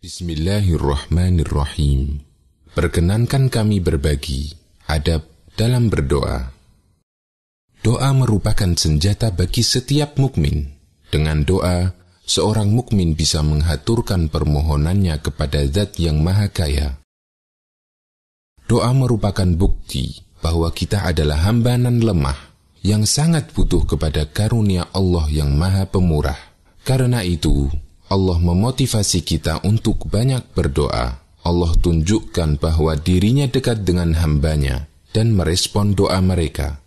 Bismillahirrahmanirrahim. Perkenankan kami berbagi adab dalam berdoa. Doa merupakan senjata bagi setiap mukmin. Dengan doa, seorang mukmin bisa menghaturkan permohonannya kepada Zat yang Maha Kaya. Doa merupakan bukti bahwa kita adalah hamba nan lemah yang sangat butuh kepada karunia Allah yang Maha Pemurah. Karena itu, Allah memotivasi kita untuk banyak berdoa. Allah tunjukkan bahwa dirinya dekat dengan hambanya dan merespon doa mereka.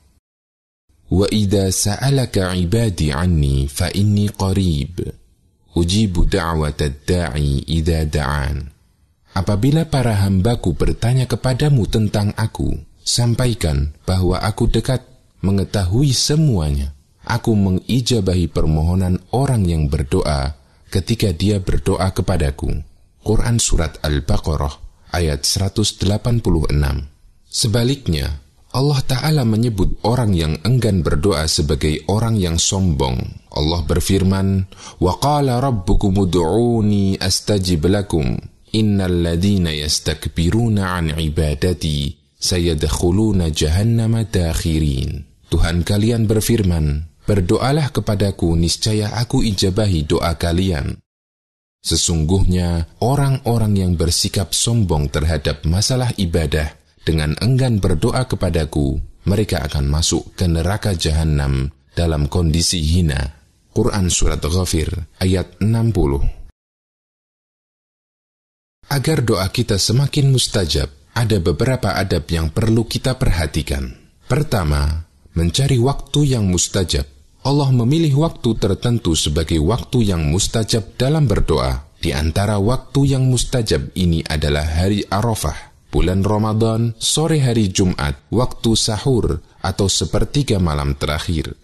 Wa idza sa'alaka 'ibadi 'anni fa inni qarib ujibu da'watad da'i idza da'an. Apabila para hambaku bertanya kepadamu tentang aku, sampaikan bahwa aku dekat, mengetahui semuanya. Aku mengijabahi permohonan orang yang berdoa ketika dia berdoa kepadaku. Quran Surat Al-Baqarah ayat 186. Sebaliknya, Allah Ta'ala menyebut orang yang enggan berdoa sebagai orang yang sombong. Allah berfirman, "Wa qala rabbukum ud'uni astajib lakum, innal ladhina yastakbiruna an ibadati sayadkhuluna jahannama dakhirin." Tuhan kalian berfirman, "Berdoalah kepadaku, niscaya aku ijabahi doa kalian." Sesungguhnya orang-orang yang bersikap sombong terhadap masalah ibadah dengan enggan berdoa kepadaku, mereka akan masuk ke neraka jahanam dalam kondisi hina. Quran Surat Ghafir ayat 60. Agar doa kita semakin mustajab, ada beberapa adab yang perlu kita perhatikan. Pertama, mencari waktu yang mustajab. Allah memilih waktu tertentu sebagai waktu yang mustajab dalam berdoa. Di antara waktu yang mustajab ini adalah hari Arafah, bulan Ramadan, sore hari Jumat, waktu sahur, atau sepertiga malam terakhir.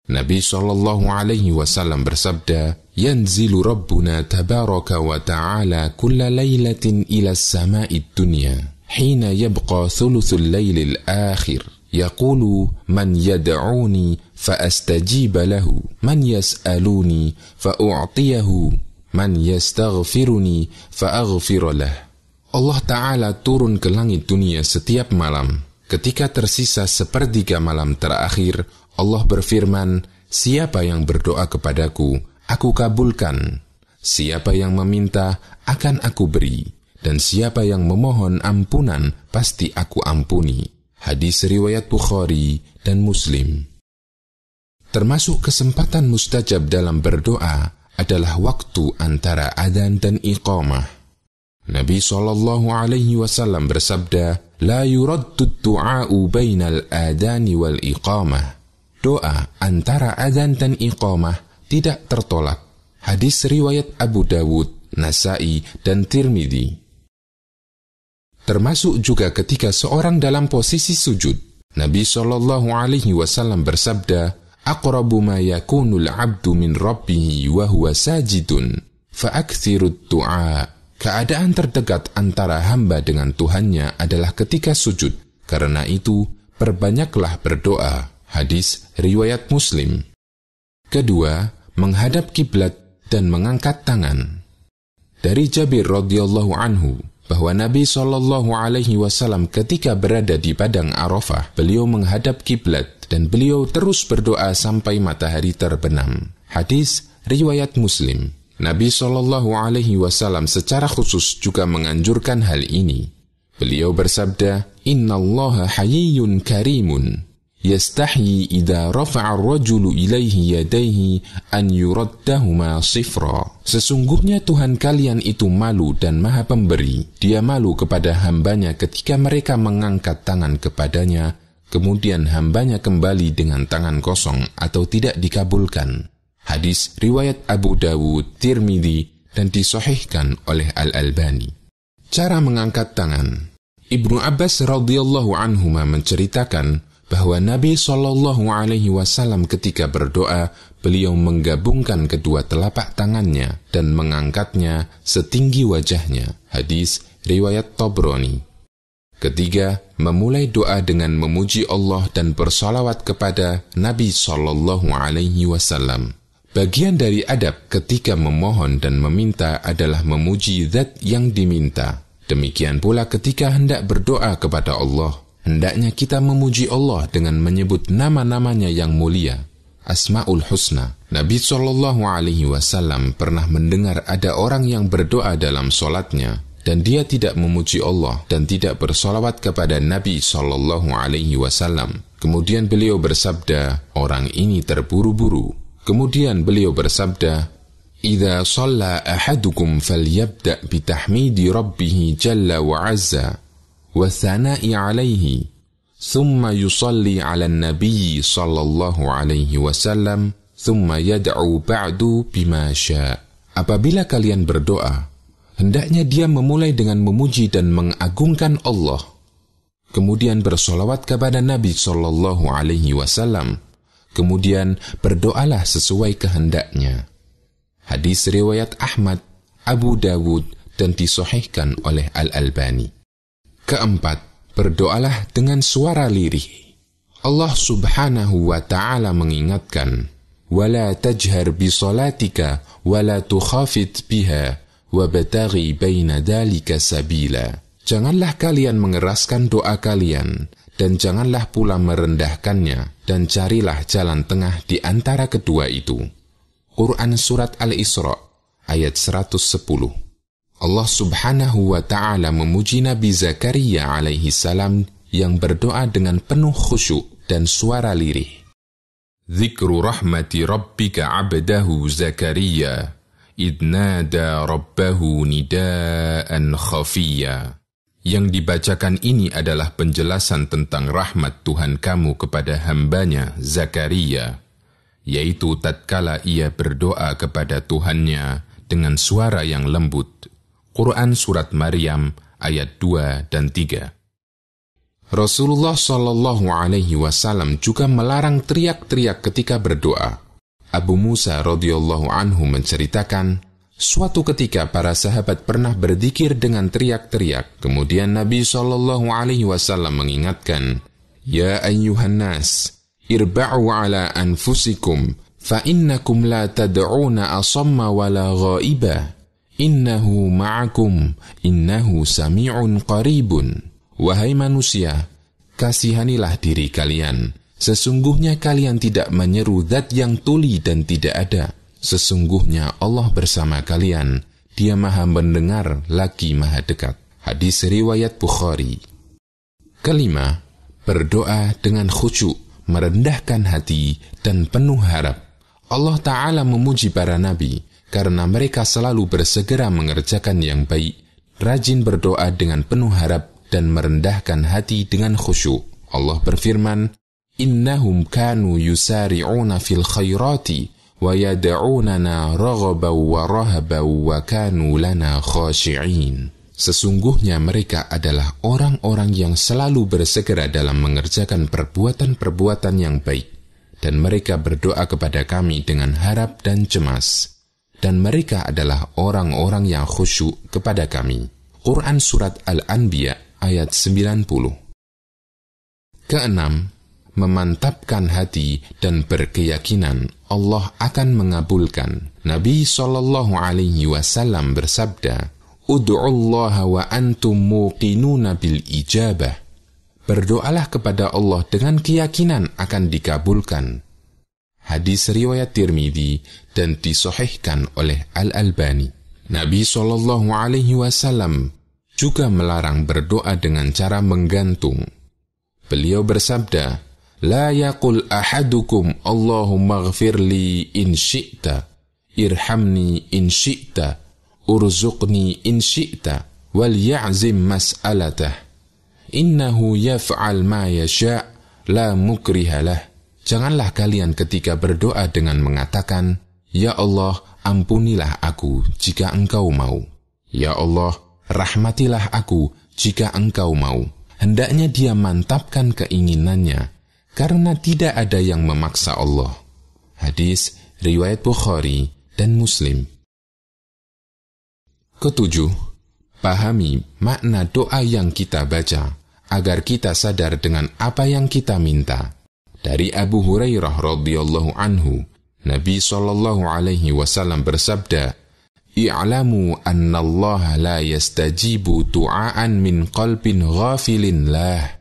Nabi SAW bersabda, "Yanzilu Rabbuna tabaraka wa ta'ala kulla laylatin ila sama'id dunya, hina yabqa thuluthul laylil akhir. Yaqulu man yad'uni fa'astajib lahu, man yas'aluni fa'u'tiyahu, man yastaghfiruni fa'aghfir lah." Allah Ta'ala turun ke langit dunia setiap malam. Ketika tersisa sepertiga malam terakhir, Allah berfirman, "Siapa yang berdoa kepadaku, aku kabulkan. Siapa yang meminta, akan aku beri. Dan siapa yang memohon ampunan, pasti aku ampuni." Hadis riwayat Bukhari dan Muslim. Termasuk kesempatan mustajab dalam berdoa adalah waktu antara adzan dan iqamah. Nabi SAW bersabda, "La yuraddu du'a'u bainal adani wal iqamah." Doa antara adzan dan iqamah tidak tertolak. Hadis riwayat Abu Dawud, Nasai, dan Tirmidzi. Termasuk juga ketika seorang dalam posisi sujud. Nabi SAW bersabda, "Aqrabu ma yakunul 'abdu min rabbih wa huwa sajidun, fa'aktsirud du'a." Keadaan terdekat antara hamba dengan Tuhannya adalah ketika sujud. Karena itu, perbanyaklah berdoa. Hadis riwayat Muslim. Kedua, menghadap kiblat dan mengangkat tangan. Dari Jabir radhiyallahu anhu bahwa Nabi SAW ketika berada di padang Arafah, beliau menghadap kiblat dan beliau terus berdoa sampai matahari terbenam. Hadis riwayat Muslim. Nabi SAW secara khusus juga menganjurkan hal ini. Beliau bersabda, "Innallaha hayyun karimun, yastahyi idza rafa'a ar-rajulu ilaihi yadayhi an yuraddahuma sifra." Sesungguhnya Tuhan kalian itu malu dan Maha Pemberi. Dia malu kepada hambanya ketika mereka mengangkat tangan kepadanya, kemudian hambanya kembali dengan tangan kosong atau tidak dikabulkan. Hadis riwayat Abu Dawud, Tirmidzi, dan disahihkan oleh Al-Albani. Cara mengangkat tangan. Ibnu Abbas radhiyallahu anhuma menceritakan bahwa Nabi SAW ketika berdoa, beliau menggabungkan kedua telapak tangannya dan mengangkatnya setinggi wajahnya. Hadis riwayat Tabrani. Ketiga, memulai doa dengan memuji Allah dan bersalawat kepada Nabi SAW. Bagian dari adab ketika memohon dan meminta adalah memuji zat yang diminta. Demikian pula ketika hendak berdoa kepada Allah, hendaknya kita memuji Allah dengan menyebut nama-namanya yang mulia, Asmaul Husna. Nabi SAW pernah mendengar ada orang yang berdoa dalam solatnya, dan dia tidak memuji Allah dan tidak bersolawat kepada Nabi SAW. Kemudian beliau bersabda, orang ini terburu-buru. Kemudian beliau bersabda, "Idza shalla ahadukum falyabda' bitahmidi rabbih jalla wa 'azza wa thana'i 'alaihi, thumma yusalli 'alan nabiy sallallahu alaihi wasallam, thumma yad'u ba'du bima syaa." Apabila kalian berdoa, hendaknya dia memulai dengan memuji dan mengagungkan Allah, kemudian bersolawat kepada Nabi sallallahu alaihi wasallam, kemudian berdoalah sesuai kehendaknya. Hadis riwayat Ahmad, Abu Dawud, dan disahihkan oleh Al-Albani. Keempat, berdoalah dengan suara lirih. Allah Subhanahu wa ta'ala mengingatkan, "Wala tajhar bi salatika wala tukhafit biha wabtaghi baina dzalika sabila." Janganlah kalian mengeraskan doa kalian, dan janganlah pula merendahkannya, dan carilah jalan tengah di antara kedua itu. Quran Surat Al-Isra ayat 110. Allah Subhanahu wa ta'ala memuji Nabi Zakaria alaihi salam yang berdoa dengan penuh khusyuk dan suara lirih. Dzikru rahmati rabbika 'abdahu Zakaria idh nada rabbahu nidaan khafiyya. Yang dibacakan ini adalah penjelasan tentang rahmat Tuhan kamu kepada hambanya Zakaria, yaitu tatkala ia berdoa kepada Tuhannya dengan suara yang lembut. Quran Surat Maryam ayat 2 dan 3. Rasulullah SAW juga melarang teriak-teriak ketika berdoa. Abu Musa radhiyallahu anhu menceritakan, suatu ketika para sahabat pernah berzikir dengan teriak-teriak. Kemudian Nabi SAW mengingatkan, "Ya ayyuhan nas, irba'u ala anfusikum, fa innakum la tad'una asamma wala ghaiba, innahu ma'akum, innahu sami'un qaribun." Wahai manusia, kasihanilah diri kalian. Sesungguhnya kalian tidak menyeru zat yang tuli dan tidak ada. Sesungguhnya Allah bersama kalian, Dia maha mendengar lagi maha dekat. Hadis riwayat Bukhari. Kelima, berdoa dengan khusyuk, merendahkan hati, dan penuh harap. Allah Ta'ala memuji para nabi, karena mereka selalu bersegera mengerjakan yang baik, rajin berdoa dengan penuh harap, dan merendahkan hati dengan khusyuk. Allah berfirman, "Innahum kanu yusari'una fil khairati, wa yad'unana raghaban wa rahaban wa kanu lana khashi'in." Sesungguhnya mereka adalah orang-orang yang selalu bersegera dalam mengerjakan perbuatan-perbuatan yang baik, dan mereka berdoa kepada kami dengan harap dan cemas, dan mereka adalah orang-orang yang khusyuk kepada kami. Quran Surat Al-Anbiya ayat 90. Keenam, memantapkan hati dan berkeyakinan Allah akan mengabulkan. Nabi SAW bersabda, "Ud'ullaha wa antum muqinuna bil ijabah." Berdoalah kepada Allah dengan keyakinan akan dikabulkan. Hadis riwayat Tirmidzi dan disahihkan oleh Al-Albani. Nabi SAW juga melarang berdoa dengan cara menggantung. Beliau bersabda, "La yaqul ahadukum Allahumma ghfirli in syi'ta, irhamni in syi'ta, urzuqni in syi'ta, wal ya'zim mas'alatah. Innahu yaf'al ma yasha' la mukrihalah." Janganlah kalian ketika berdoa dengan mengatakan, "Ya Allah, ampunilah aku jika Engkau mau. Ya Allah, rahmatilah aku jika Engkau mau." Hendaknya dia mantapkan keinginannya, karena tidak ada yang memaksa Allah. Hadis riwayat Bukhari dan Muslim. Ketujuh, pahami makna doa yang kita baca, agar kita sadar dengan apa yang kita minta. Dari Abu Hurairah radhiyallahu anhu, Nabi SAW bersabda, "I'lamu anna Allah la yastajibu du'aan min qalbin ghafilin lah."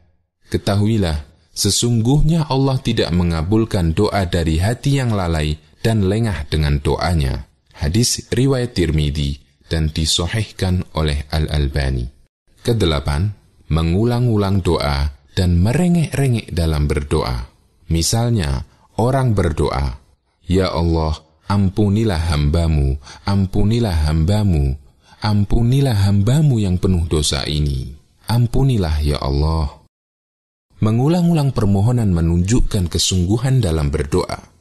Ketahuilah, sesungguhnya Allah tidak mengabulkan doa dari hati yang lalai dan lengah dengan doanya. Hadis riwayat Tirmidzi dan disahihkan oleh Al-Albani. Kedelapan, mengulang-ulang doa dan merengek-rengek dalam berdoa. Misalnya, orang berdoa, "Ya Allah, ampunilah hambamu, ampunilah hambamu, ampunilah hambamu yang penuh dosa ini. Ampunilah ya Allah." Mengulang-ulang permohonan menunjukkan kesungguhan dalam berdoa.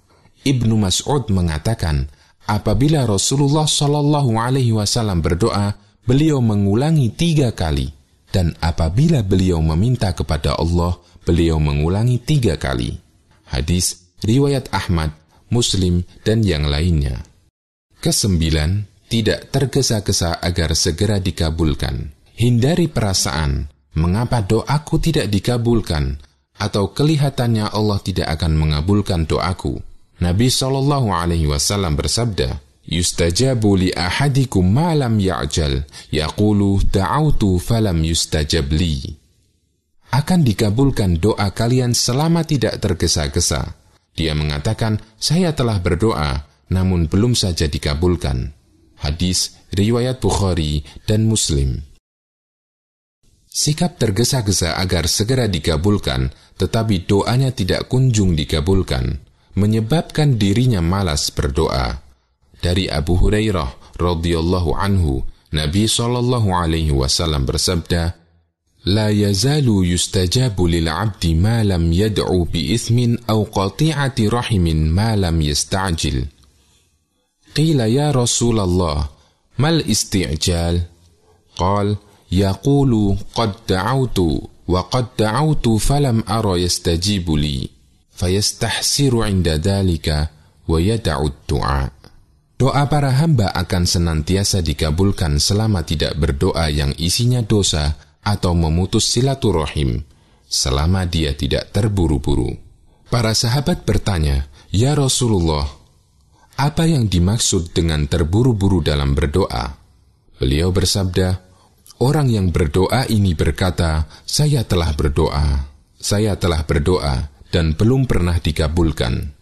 Ibnu Mas'ud mengatakan, apabila Rasulullah SAW berdoa, beliau mengulangi 3 kali, dan apabila beliau meminta kepada Allah, beliau mengulangi 3 kali. Hadis riwayat Ahmad, Muslim, dan yang lainnya. Kesembilan, tidak tergesa-gesa agar segera dikabulkan. Hindari perasaan, mengapa doaku tidak dikabulkan, atau kelihatannya Allah tidak akan mengabulkan doaku. Nabi SAW bersabda, "Yustajabu li ahadikum ma lam ya'jal, yaqulu da'autu falam yustajab li." Akan dikabulkan doa kalian selama tidak tergesa-gesa. Dia mengatakan, "Saya telah berdoa, namun belum saja dikabulkan." Hadis riwayat Bukhari dan Muslim. Sikap tergesa-gesa agar segera dikabulkan, tetapi doanya tidak kunjung dikabulkan, menyebabkan dirinya malas berdoa. Dari Abu Hurairah radhiyallahu anhu, Nabi SAW bersabda, "La yazalu yustajabu lil 'abdi ma lam yad'u bi ithmin aw qati'ati rahimin ma lam yasta'jil." Qila ya Rasulullah, mal isti'jal? Qal, yaqulu qad da'autu wa qad da'autu falam ara yastajibu li, fayastahsiru 'inda dhalika wa yad'u ad-du'a. Doa para hamba akan senantiasa dikabulkan selama tidak berdoa yang isinya dosa atau memutus silaturahim, selama dia tidak terburu-buru. Para sahabat bertanya, "Ya Rasulullah, apa yang dimaksud dengan terburu-buru dalam berdoa?" Beliau bersabda, "Orang yang berdoa ini berkata, saya telah berdoa, dan belum pernah dikabulkan.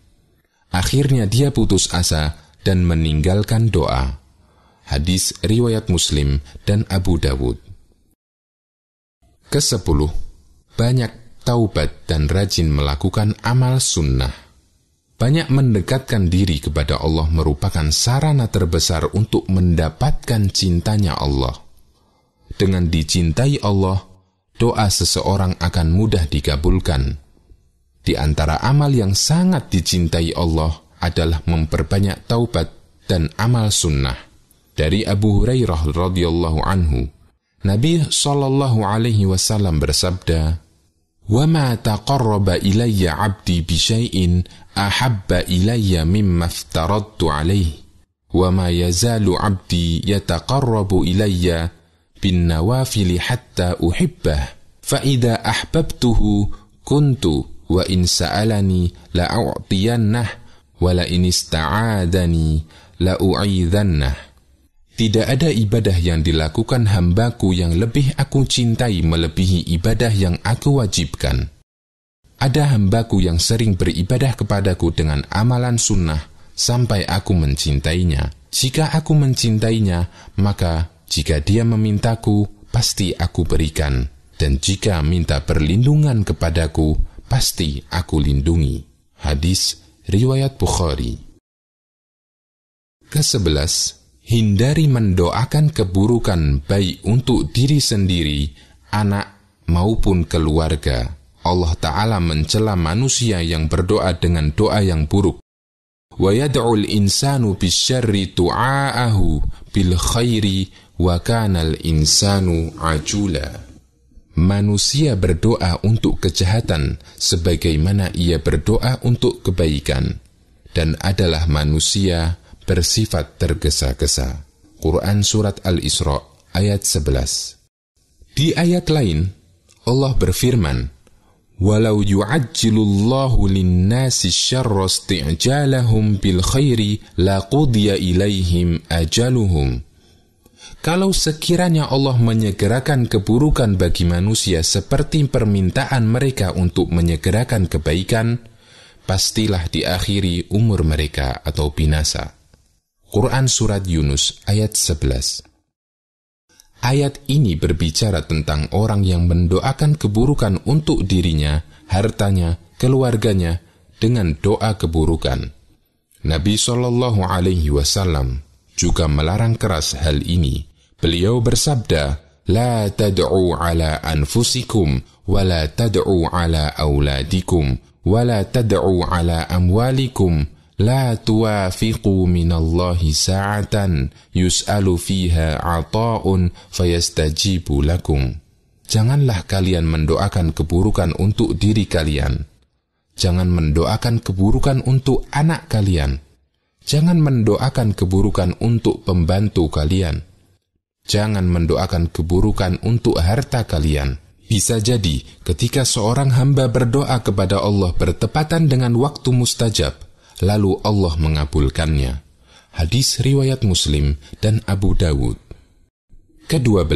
Akhirnya dia putus asa dan meninggalkan doa." Hadis riwayat Muslim dan Abu Dawud. Ke-10, banyak taubat dan rajin melakukan amal sunnah. Banyak mendekatkan diri kepada Allah merupakan sarana terbesar untuk mendapatkan cintanya Allah. Dengan dicintai Allah, doa seseorang akan mudah dikabulkan. Di antara amal yang sangat dicintai Allah adalah memperbanyak taubat dan amal sunnah. Dari Abu Hurairah radhiyallahu anhu, Nabi SAW bersabda, "Wa ma taqarraba ilayya 'abdi bi syai'in ahabba ilayya mimma aftaradtu 'alaihi, wa ma yazalu 'abdi yataqarrabu ilayya bin nawafili hatta uhibbah, fa idza ahbabtuhu kuntu wa in sa'alani la a'tiyannah wa la in ista'adani la u'idhannah." Tidak ada ibadah yang dilakukan hambaku yang lebih aku cintai melebihi ibadah yang aku wajibkan. Ada hambaku yang sering beribadah kepadaku dengan amalan sunnah sampai aku mencintainya. Jika aku mencintainya, maka jika dia memintaku, pasti aku berikan. Dan jika minta perlindungan kepadaku, pasti aku lindungi. Hadis riwayat Bukhari. Ke-11, hindari mendoakan keburukan baik untuk diri sendiri, anak maupun keluarga. Allah Ta'ala mencela manusia yang berdoa dengan doa yang buruk. Wa yad'ul insanu bisyarri du'aahu bil khairi wa kanal insanu ajula. Manusia berdoa untuk kejahatan sebagaimana ia berdoa untuk kebaikan, dan adalah manusia bersifat tergesa-gesa. Quran Surat Al-Isra ayat 11. Di ayat lain, Allah berfirman, Walau yu'ajjilullahu linnasi syarra isti'jalahum bil khairi laqudiya ilaihim ajaluhum. Kalau sekiranya Allah menyegerakan keburukan bagi manusia seperti permintaan mereka untuk menyegerakan kebaikan, pastilah diakhiri umur mereka atau binasa. Quran Surat Yunus ayat 11. Ayat ini berbicara tentang orang yang mendoakan keburukan untuk dirinya, hartanya, keluarganya dengan doa keburukan. Nabi SAW juga melarang keras hal ini. Beliau bersabda, "La tad'u ala anfusikum, wa la tad'u ala auladikum, wa la tad'u ala amwalikum. La tuwafiqu minallahi sa'atan yus'alu fiha ata'un fayastajibu lakum." Janganlah kalian mendoakan keburukan untuk diri kalian. Jangan mendoakan keburukan untuk anak kalian. Jangan mendoakan keburukan untuk pembantu kalian. Jangan mendoakan keburukan untuk harta kalian. Bisa jadi ketika seorang hamba berdoa kepada Allah bertepatan dengan waktu mustajab, lalu Allah mengabulkannya. Hadis riwayat Muslim dan Abu Dawud. Ke-12,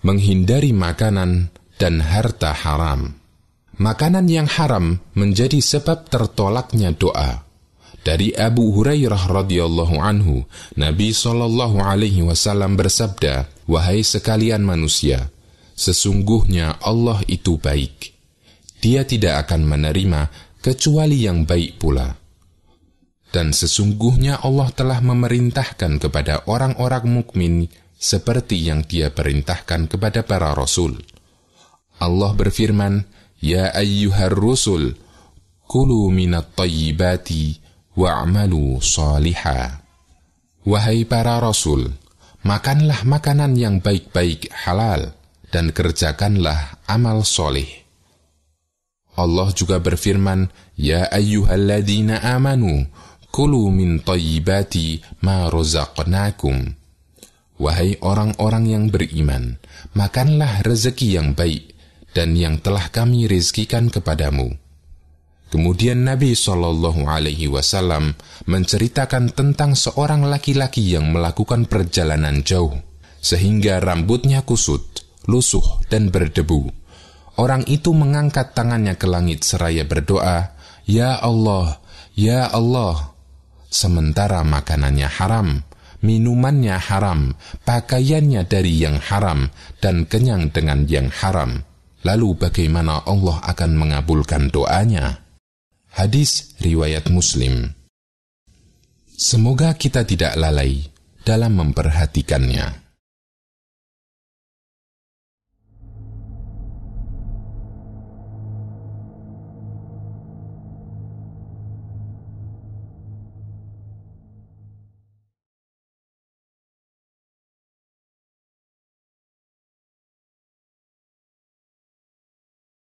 menghindari makanan dan harta haram. Makanan yang haram menjadi sebab tertolaknya doa. Dari Abu Hurairah radhiyallahu anhu, Nabi SAW bersabda, "Wahai sekalian manusia, sesungguhnya Allah itu baik. Dia tidak akan menerima kecuali yang baik pula. Dan sesungguhnya Allah telah memerintahkan kepada orang-orang mukmin seperti yang Dia perintahkan kepada para rasul. Allah berfirman, Ya ayyuhar rusul, kulu minat tayyibati wa'amalu salihah. Wahai para rasul, makanlah makanan yang baik-baik halal dan kerjakanlah amal soleh. Allah juga berfirman, Ya ayyuhalladzina amanu, kulu min tayyibati ma razaqnakum. Wahai orang-orang yang beriman, makanlah rezeki yang baik dan yang telah kami rizkikan kepadamu. Kemudian Nabi SAW menceritakan tentang seorang laki-laki yang melakukan perjalanan jauh, sehingga rambutnya kusut, lusuh dan berdebu. Orang itu mengangkat tangannya ke langit seraya berdoa, Ya Allah, Ya Allah. Sementara makanannya haram, minumannya haram, pakaiannya dari yang haram, dan kenyang dengan yang haram. Lalu bagaimana Allah akan mengabulkan doanya? Hadis riwayat Muslim. Semoga kita tidak lalai dalam memperhatikannya.